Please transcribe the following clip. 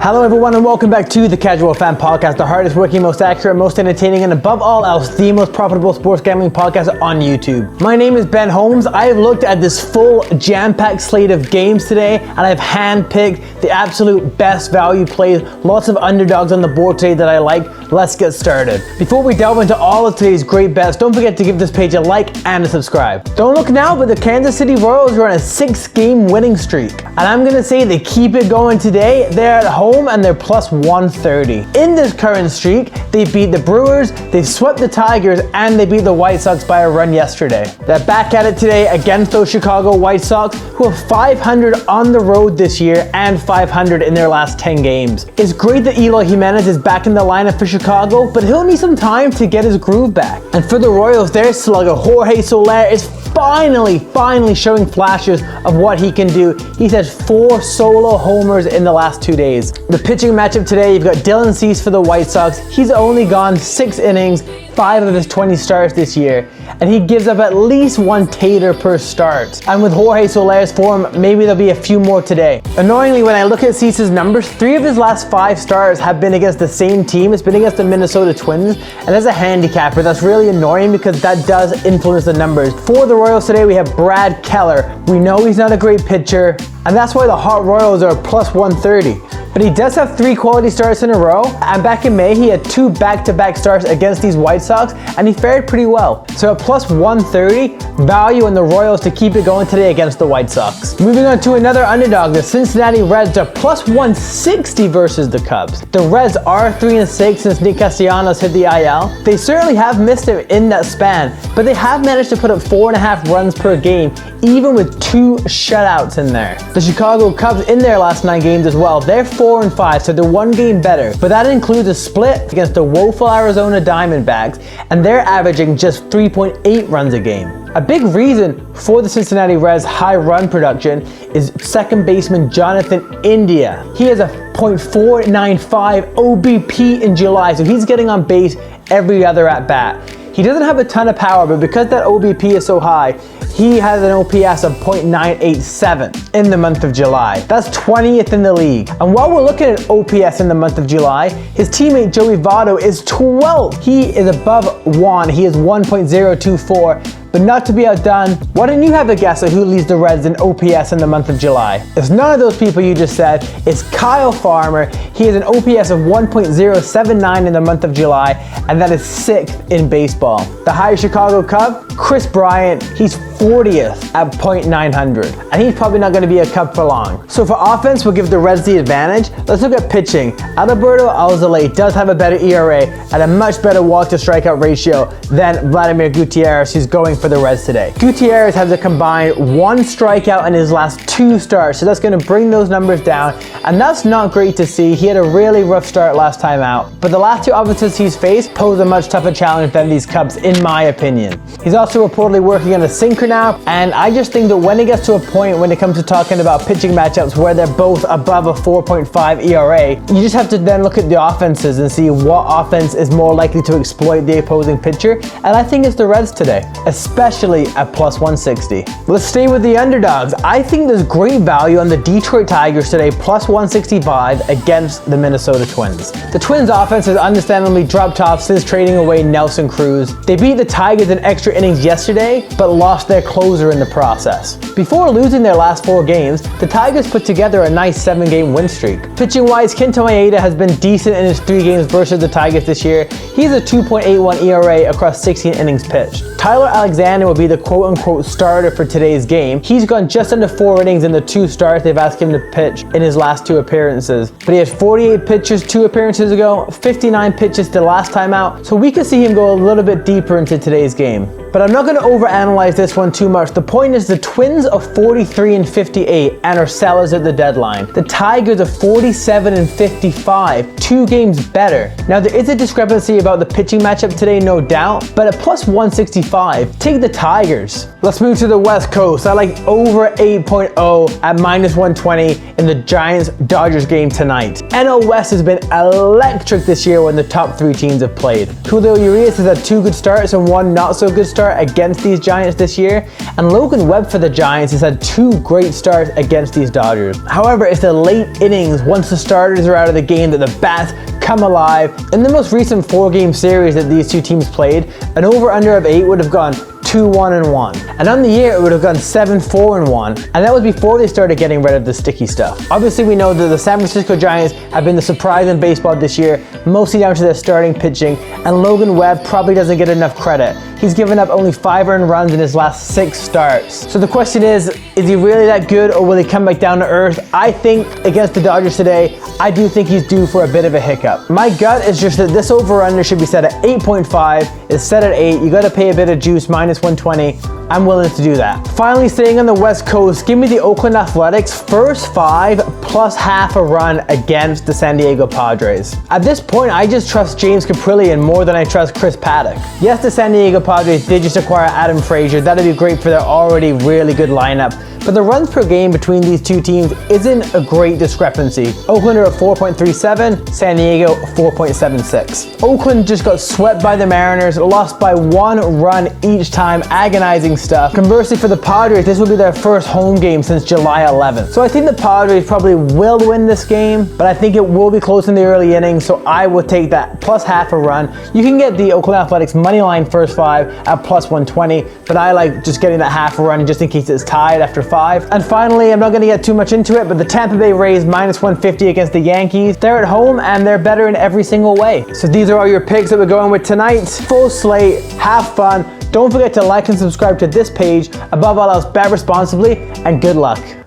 Hello everyone and welcome back to the Casual Fan Podcast, the hardest working, most accurate, most entertaining, and above all else, the most profitable sports gambling podcast on YouTube. My name is Ben Holmes. I have looked at this full jam-packed slate of games today and I've handpicked the absolute best value plays, lots of underdogs on the board today that I like. Let's get started. Before we delve into all of today's great bets, don't forget to give this page a like and a subscribe. Don't look now, but the Kansas City Royals are on a 6-game winning streak. And I'm gonna say they keep it going today. They're at home and they're plus 130. In this current streak, they beat the Brewers, they swept the Tigers, and they beat the White Sox by a run yesterday. They're back at it today against those Chicago White Sox, who have 500 on the road this year and 500 in their last 10 games. It's great that Eloy Jimenez is back in the lineup for Chicago, but he'll need some time to get his groove back. And for the Royals, their slugger Jorge Soler is finally showing flashes of what he can do. He's had 4 solo homers in the last 2 days. The pitching matchup today, you've got Dylan Cease for the White Sox. He's only gone 6 innings, 5 of his 20 starts this year, and he gives up at least 1 tater per start. And with Jorge Soler's form, maybe there'll be a few more today. Annoyingly, when I look at Cease's numbers, 3 of his last 5 starts have been against the same team. It's been against the Minnesota Twins, and as a handicapper, that's really annoying because that does influence the numbers. For the Royals today, we have Brad Keller. We know he's not a great pitcher, and that's why the Hot Royals are plus 130. But he does have 3 quality starts in a row, and back in May, he had 2 back-to-back starts against these White Sox, and he fared pretty well. So at plus 130, value in the Royals to keep it going today against the White Sox. Moving on to another underdog, the Cincinnati Reds are plus 160 versus the Cubs. The Reds are 3-6 since Nick Castellanos hit the IL. They certainly have missed him in that span, but they have managed to put up 4.5 runs per game, even with 2 shutouts in there. The Chicago Cubs in their last 9 games as well, they're 4-5, so they're 1 game better, but that includes a split against the woeful Arizona Diamondbacks, and they're averaging just 3.8 runs a game. A big reason for the Cincinnati Reds' high run production is second baseman Jonathan India. He has a .495 OBP in July, so he's getting on base every other at bat. He doesn't have a ton of power, but because that OBP is so high, he has an OPS of .987 in the month of July. That's 20th in the league. And while we're looking at OPS in the month of July, his teammate Joey Votto is 12th. He is above Juan. He is 1.024. But not to be outdone, why don't you have a guess at who leads the Reds in OPS in the month of July? It's none of those people you just said. It's Kyle Farmer. He has an OPS of 1.079 in the month of July, and that is 6th in baseball. The highest Chicago Cub, Chris Bryant, he's 40th at .900, and he's probably not going to be a Cub for long. So for offense, we'll give the Reds the advantage. Let's look at pitching. Adalberto Alzolay does have a better ERA and a much better walk-to-strikeout ratio than Vladimir Gutierrez, who's going for the Reds today. Gutierrez has a combined 1 strikeout in his last 2 starts, so that's going to bring those numbers down, and that's not great to see. He had a really rough start last time out, but the last 2 offenses he's faced pose a much tougher challenge than these Cubs, in my opinion. He's also reportedly working on a sinker now, and I just think that when it gets to a point when it comes to talking about pitching matchups where they're both above a 4.5 ERA, you just have to then look at the offenses and see what offense is more likely to exploit the opposing pitcher, and I think it's the Reds today, especially at plus 160. Let's stay with the underdogs. I think there's great value on the Detroit Tigers today, plus 165 against the Minnesota Twins. The Twins offense has understandably dropped off since trading away Nelson Cruz. They beat the Tigers in extra innings yesterday, but lost their closer in the process. Before losing their last 4 games, the Tigers put together a nice 7-game win streak. Pitching-wise, Kenta Maeda has been decent in his 3 games versus the Tigers this year. He's a 2.81 ERA across 16 innings pitched. Tyler Alexander will be the quote-unquote starter for today's game. He's gone just under 4 innings in the 2 starts they've asked him to pitch in his last 2 appearances. But he had 48 pitches 2 appearances ago, 59 pitches the last time out, so we could see him go a little bit deeper into today's game. But I'm not going to overanalyze this one too much. The point is the Twins are 43-58 and are sellers at the deadline. The Tigers are 47-55, 2 games better. Now there is a discrepancy about the pitching matchup today, no doubt, but at plus 165, take the Tigers. Let's move to the West Coast. I like over 8.0 at minus 120 in the Giants-Dodgers game tonight. NL West has been electric this year when the top 3 teams have played. Julio Urias has had 2 good starts and 1 not so good start against these Giants this year, and Logan Webb for the Giants has had 2 great starts against against these Dodgers. However, it's the late innings, once the starters are out of the game, that the bats come alive. In the most recent 4-game series that these two teams played, an over-under of 8 would have gone 2-1-1. And on the year, it would have gone 7-4-1. And that was before they started getting rid of the sticky stuff. Obviously, we know that the San Francisco Giants have been the surprise in baseball this year, mostly down to their starting pitching, and Logan Webb probably doesn't get enough credit. He's given up only 5 earned runs in his last 6 starts. So the question is he really that good, or will he come back down to earth? I think against the Dodgers today, I do think he's due for a bit of a hiccup. My gut is just that this over-under should be set at 8.5. It's set at 8. You gotta pay a bit of juice, minus 120. I'm willing to do that. Finally, staying on the West Coast, give me the Oakland Athletics first 5 plus half a run against the San Diego Padres. At this point, I just trust James Caprillion more than I trust Chris Paddock. Yes, the San Diego Padres did just acquire Adam Frazier. That'd be great for their already really good lineup. But the runs per game between these two teams isn't a great discrepancy. Oakland are at 4.37, San Diego 4.76. Oakland just got swept by the Mariners, lost by 1 run each time, agonizing stuff. Conversely, for the Padres, this will be their first home game since July 11th. So I think the Padres probably will win this game, but I think it will be close in the early innings, so I will take that plus half a run. You can get the Oakland Athletics money line first 5 at plus 120, but I like just getting that half a run just in case it's tied after 5. And finally, I'm not going to get too much into it, but the Tampa Bay Rays minus 150 against the Yankees. They're at home and they're better in every single way. So these are all your picks that we're going with tonight. Full slate, have fun. Don't forget to like and subscribe to this page. Above all else, bet responsibly and good luck.